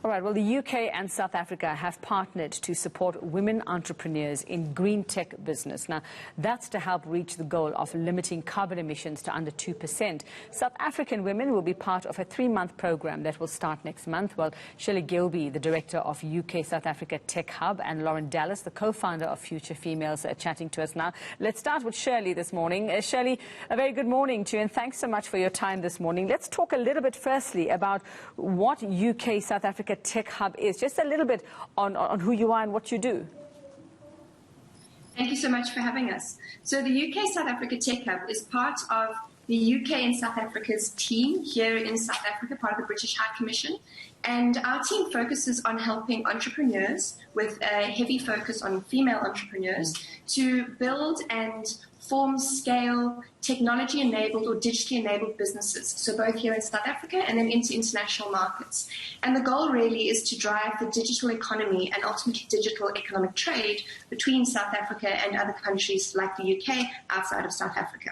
All right, well, the UK and South Africa have partnered to support women entrepreneurs in green tech business. Now, that's to help reach the goal of limiting carbon emissions to under 2%. South African women will be part of a 3-month program that will start next month. Well, Shirley Gilbey, the director of UK-South Africa Tech Hub, and Lauren Dallas, the co-founder of Future Females, are chatting to us now. Let's start with Shirley this morning. Shirley, a very good morning to you, and thanks so much for your time this morning. Let's talk a little bit firstly about what UK-South Africa Tech Hub is. Just a little bit on who you are and what you do. Thank you so much for having us. So the UK South Africa Tech Hub is part of the UK and South Africa's team here in South Africa, part of the British High Commission. And our team focuses on helping entrepreneurs, with a heavy focus on female entrepreneurs, to build and form, scale, technology-enabled or digitally-enabled businesses, so both here in South Africa and then into international markets. And the goal really is to drive the digital economy and ultimately digital economic trade between South Africa and other countries like the UK outside of South Africa.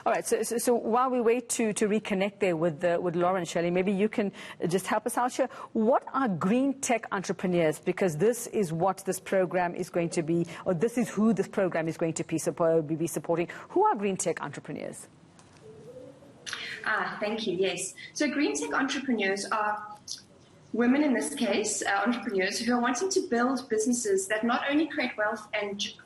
All right, so while we wait to reconnect there with Lauren, Shirley, maybe you can just help us out here. What are green tech entrepreneurs? Because this is what this program is going to be, or this is who this program is going to be supporting. Who are green tech entrepreneurs? Thank you, yes. So green tech entrepreneurs are women, in this case, entrepreneurs who are wanting to build businesses that not only create wealth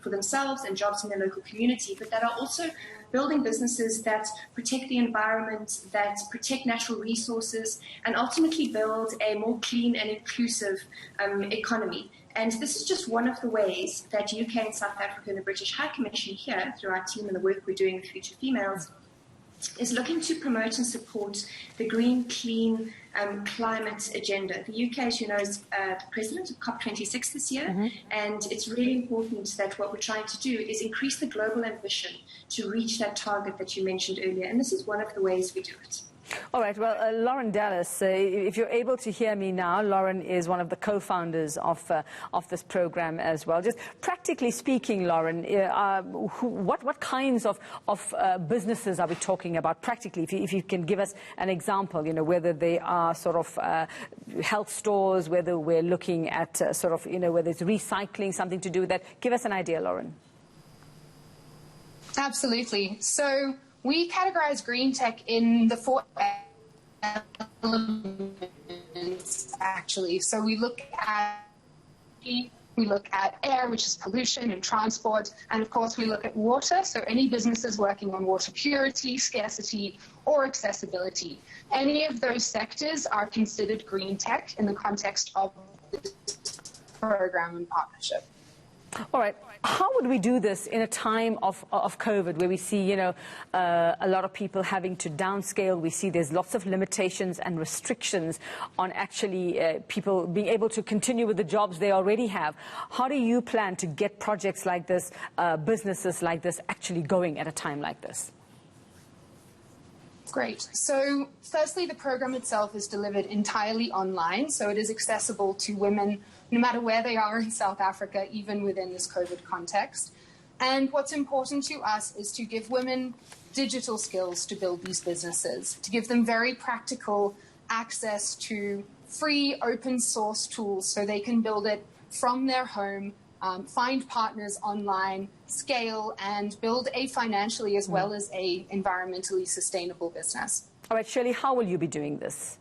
for themselves and jobs in their local community, but that are also building businesses that protect the environment, that protect natural resources, and ultimately build a more clean and inclusive economy. And this is just one of the ways that UK and South Africa and the British High Commission here, through our team and the work we're doing with Future Females, is looking to promote and support the green, clean climate agenda. The UK, as you know, is the president of COP26 this year, and it's really important that what we're trying to do is increase the global ambition to reach that target that you mentioned earlier, and this is one of the ways we do it. All right. Well, Lauren Dallas, if you're able to hear me now, Lauren is one of the co-founders of this program as well. Just practically speaking, Lauren, what kinds of businesses are we talking about practically? If you can give us an example, you know, whether they are sort of health stores, whether we're looking at sort of, you know, whether it's recycling, something to do with that. Give us an idea, Lauren. Absolutely. So we categorize green tech in the 4 elements, actually. So we look at air, which is pollution and transport, and of course we look at water, so any businesses working on water purity, scarcity, or accessibility. Any of those sectors are considered green tech in the context of this program and partnership. All right. How would we do this in a time of COVID, where we see, you know, a lot of people having to downscale? We see there's lots of limitations and restrictions on actually people being able to continue with the jobs they already have. How do you plan to get projects like this, businesses like this, actually going at a time like this? Great. So firstly, the program itself is delivered entirely online, so it is accessible to women no matter where they are in South Africa, even within this COVID context. And what's important to us is to give women digital skills to build these businesses, to give them very practical access to free open source tools so they can build it from their home, find partners online, scale, and build a financially as well as a environmentally sustainable business. All right, Shirley, how will you be doing this?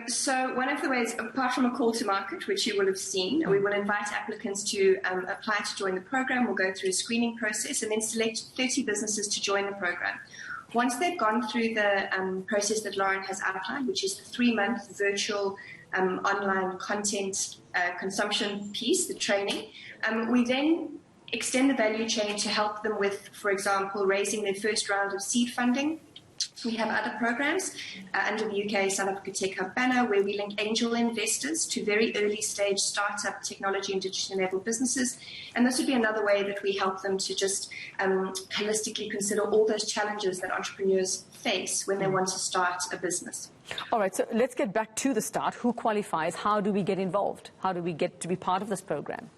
So one of the ways, apart from a call to market, which you will have seen, we will invite applicants to apply to join the program. We'll go through a screening process and then select 30 businesses to join the program. Once they've gone through the process that Lauren has outlined, which is the 3-month virtual online content consumption piece, the training, we then extend the value chain to help them with, for example, raising their first round of seed funding. We have other programs under the UK South Africa Tech Hub banner where we link angel investors to very early stage startup technology and digital enabled businesses. And this would be another way that we help them to just holistically consider all those challenges that entrepreneurs face when they want to start a business. All right, so let's get back to the start. Who qualifies? How do we get involved? How do we get to be part of this program?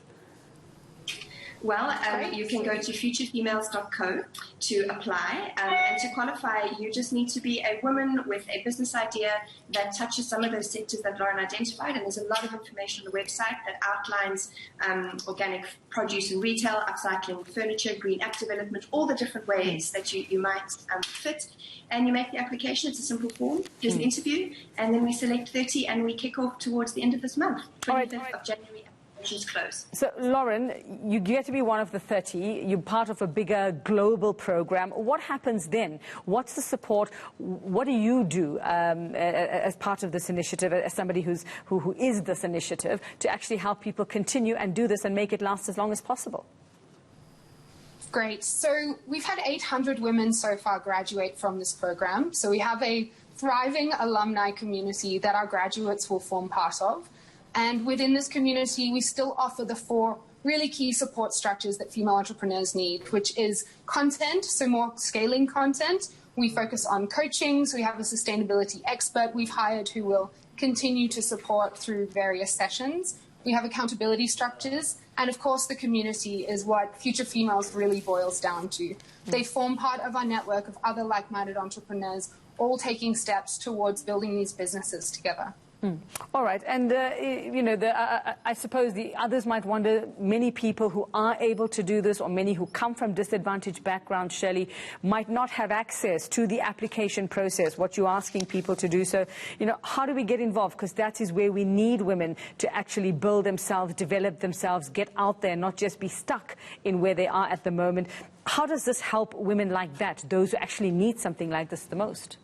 Well, you can go to futurefemales.co to apply. And to qualify, you just need to be a woman with a business idea that touches some of those sectors that Lauren identified. And there's a lot of information on the website that outlines organic produce and retail, upcycling furniture, green app development, all the different ways that you might fit. And you make the application. It's a simple form. There's an interview. And then we select 30 and we kick off towards the end of this month, 25th of January. Close. So, Lauren, you get to be one of the 30. You're part of a bigger global program. What happens then? What's the support? What do you do as part of this initiative, as somebody who is this initiative, to actually help people continue and do this and make it last as long as possible? Great. So we've had 800 women so far graduate from this program. So we have a thriving alumni community that our graduates will form part of. And within this community, we still offer the 4 really key support structures that female entrepreneurs need, which is content, so more scaling content. We focus on coaching, so we have a sustainability expert we've hired who will continue to support through various sessions. We have accountability structures, and of course the community is what Future Females really boils down to. They form part of our network of other like-minded entrepreneurs, all taking steps towards building these businesses together. All right. And, I suppose the others might wonder, many people who are able to do this, or many who come from disadvantaged backgrounds, Shirley, might not have access to the application process, what you're asking people to do. So, how do we get involved? Because that is where we need women to actually build themselves, develop themselves, get out there, not just be stuck in where they are at the moment. How does this help women like that, those who actually need something like this the most?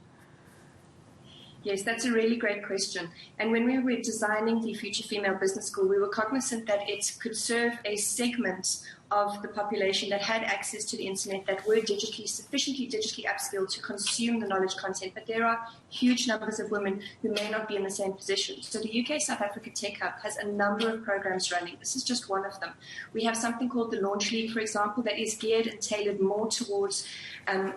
Yes, that's a really great question. And when we were designing the Future Female Business School, we were cognizant that it could serve a segment of the population that had access to the internet, that were sufficiently digitally upskilled to consume the knowledge content. But there are huge numbers of women who may not be in the same position. So the UK South Africa Tech Hub has a number of programs running. This is just one of them. We have something called the Launch League, for example, that is geared and tailored more towards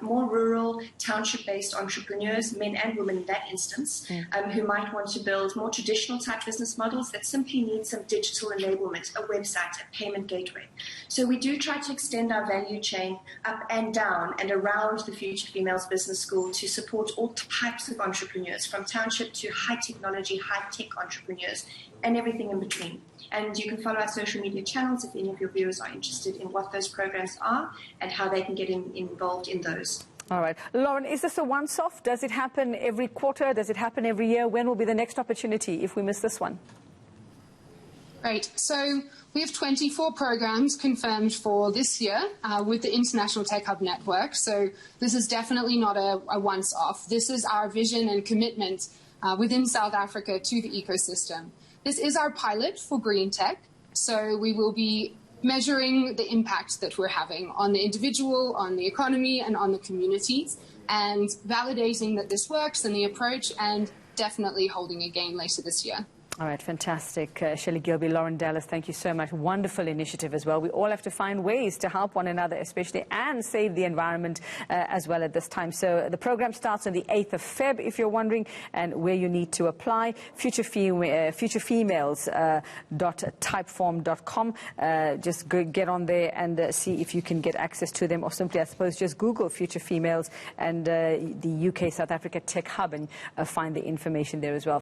more rural, township-based entrepreneurs, men and women in that instance, who might want to build more traditional type business models that simply need some digital enablement, a website, a payment gateway. So we do try to extend our value chain up and down and around the Future Females Business School to support all types of entrepreneurs, from township to high technology, high tech entrepreneurs, and everything in between. And you can follow our social media channels if any of your viewers are interested in what those programs are and how they can get involved in those. All right. Lauren, is this a once-off? Does it happen every quarter? Does it happen every year? When will be the next opportunity if we miss this one? Right. So we have 24 programs confirmed for this year with the International Tech Hub Network. So this is definitely not a once-off. This is our vision and commitment within South Africa to the ecosystem. This is our pilot for green tech. So we will be measuring the impact that we're having on the individual, on the economy, and on the communities, and validating that this works and the approach, and definitely holding a game later this year. All right, fantastic. Shirley Gilbey, Lauren Dallas, thank you so much. Wonderful initiative as well. We all have to find ways to help one another, especially, and save the environment as well at this time. So the program starts on the 8th of Feb, if you're wondering, and where you need to apply, futurefemales.typeform.com. Just get on there and see if you can get access to them, or simply, I suppose, just Google Future Females and the UK South Africa Tech Hub and find the information there as well.